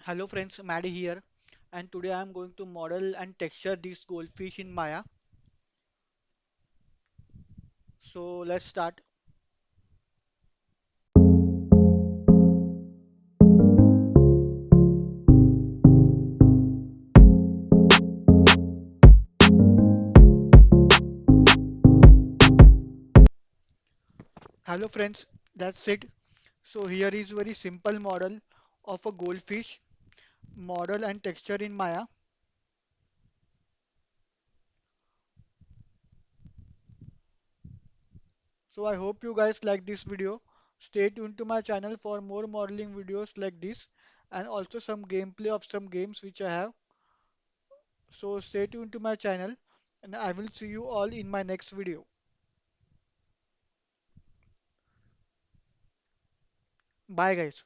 Hello friends, Maddie here, and today I am going to model and texture this goldfish in Maya. So let's start. Hello friends, that's it. So here is very simple model of a goldfish, model and texture in Maya. So I hope you guys like this video. Stay tuned to my channel for more modeling videos like this and also some gameplay of some games which I have. So stay tuned to my channel and I will see you all in my next video. Bye guys.